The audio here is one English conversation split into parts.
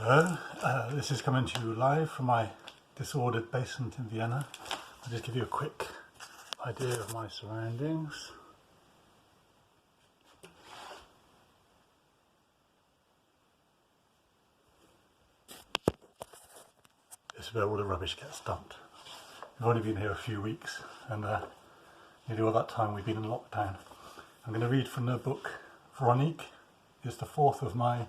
Hello, this is coming to you live from my disordered basement in Vienna. I'll just give you a quick idea of my surroundings. This is where all the rubbish gets dumped. We've only been here a few weeks and nearly all that time we've been in lockdown. I'm going to read from the book Veronique. It's the fourth of my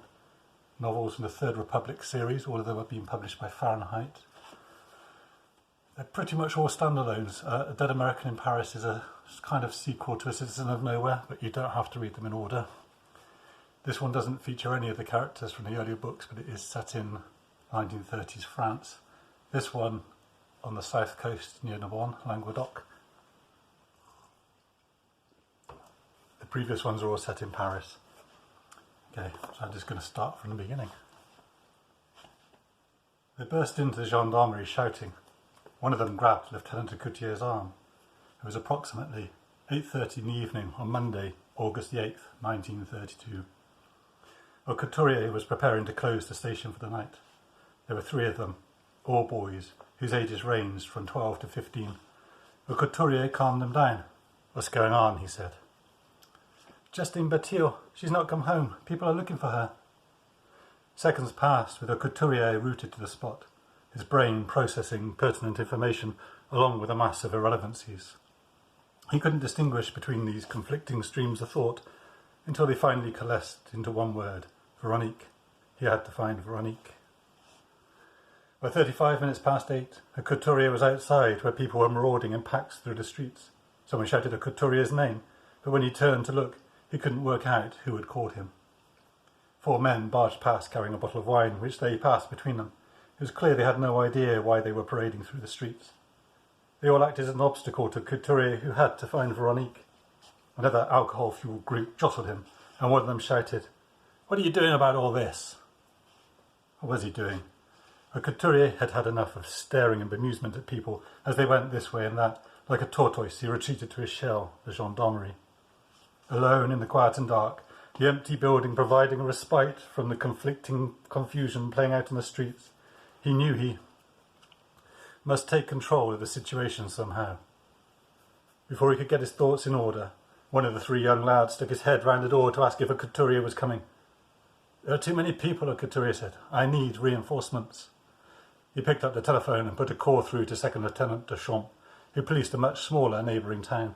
novels in the Third Republic series. All of them have been published by Fahrenheit. They're pretty much all standalones. A Dead American in Paris is a kind of sequel to A Citizen of Nowhere, but you don't have to read them in order. This one doesn't feature any of the characters from the earlier books, but it is set in 1930s France. This one on the south coast near Roban, Languedoc. The previous ones are all set in Paris. Okay, so I'm just going to start from the beginning. They burst into the gendarmerie shouting. One of them grabbed Lieutenant Aucouturier's arm. It was approximately 8:30 in the evening on Monday, August the 8th, 1932. Aucouturier was preparing to close the station for the night. There were three of them, all boys, whose ages ranged from 12 to 15. Aucouturier calmed them down. "What's going on?" he said. "Justine Batil, she's not come home. People are looking for her." Seconds passed with Aucouturier rooted to the spot, his brain processing pertinent information along with a mass of irrelevancies. He couldn't distinguish between these conflicting streams of thought until they finally coalesced into one word, Veronique. He had to find Veronique. By 35 minutes past 8, Aucouturier was outside where people were marauding in packs through the streets. Someone shouted Aucouturier's name, but when he turned to look, he couldn't work out who had called him. Four men barged past carrying a bottle of wine, which they passed between them. It was clear they had no idea why they were parading through the streets. They all acted as an obstacle to Couturier, who had to find Veronique. Another alcohol-fueled group jostled him, and one of them shouted, "What are you doing about all this?" What was he doing? Couturier had had enough of staring in bemusement at people as they went this way and that. Like a tortoise, he retreated to his shell, the gendarmerie. Alone in the quiet and dark, the empty building providing a respite from the conflicting confusion playing out in the streets, he knew he must take control of the situation somehow. Before he could get his thoughts in order, one of the three young lads stuck his head round the door to ask if Aucouturier was coming. "There are too many people," Aucouturier said. "I need reinforcements." He picked up the telephone and put a call through to Second Lieutenant Deschamps, who policed a much smaller neighbouring town.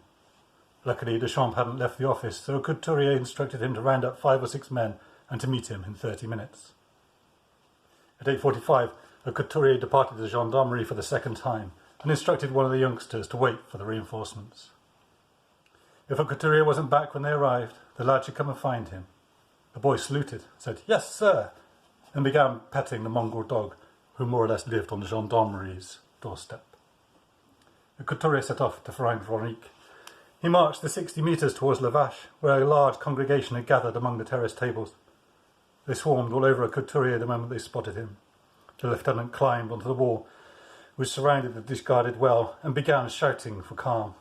Luckily, Deschamps hadn't left the office, so Couturier instructed him to round up 5 or 6 men and to meet him in 30 minutes. At 8:45, Couturier departed the gendarmerie for the second time and instructed one of the youngsters to wait for the reinforcements. If Couturier wasn't back when they arrived, the lad should come and find him. The boy saluted, said, "Yes, sir," and began petting the mongrel dog, who more or less lived on the gendarmerie's doorstep. Couturier set off to find Veronique. He marched the 60 metres towards La Vache, where a large congregation had gathered among the terrace tables. They swarmed all over Couturier the moment they spotted him. The lieutenant climbed onto the wall, which surrounded the discarded well, and began shouting for calm.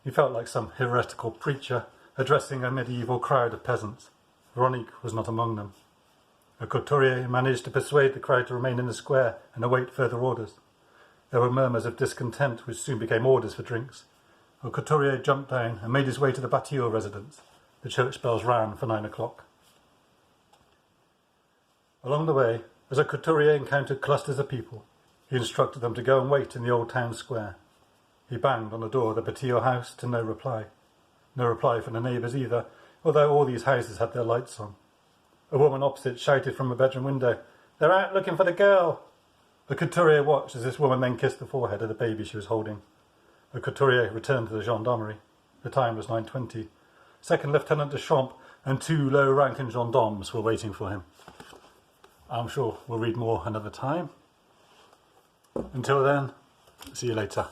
He felt like some heretical preacher addressing a medieval crowd of peasants. Veronique was not among them. Couturier managed to persuade the crowd to remain in the square and await further orders. There were murmurs of discontent, which soon became orders for drinks. Couturier jumped down and made his way to the Batil residence. The church bells rang for 9 o'clock. Along the way, as Couturier encountered clusters of people, he instructed them to go and wait in the old town square. He banged on the door of the Batil house to no reply. No reply from the neighbours either, although all these houses had their lights on. A woman opposite shouted from a bedroom window, "They're out looking for the girl." Couturier watched as this woman then kissed the forehead of the baby she was holding. Couturier returned to the gendarmerie. The time was 9:20. Second Lieutenant Deschamps and 2 low-ranking gendarmes were waiting for him. I'm sure we'll read more another time. Until then, see you later.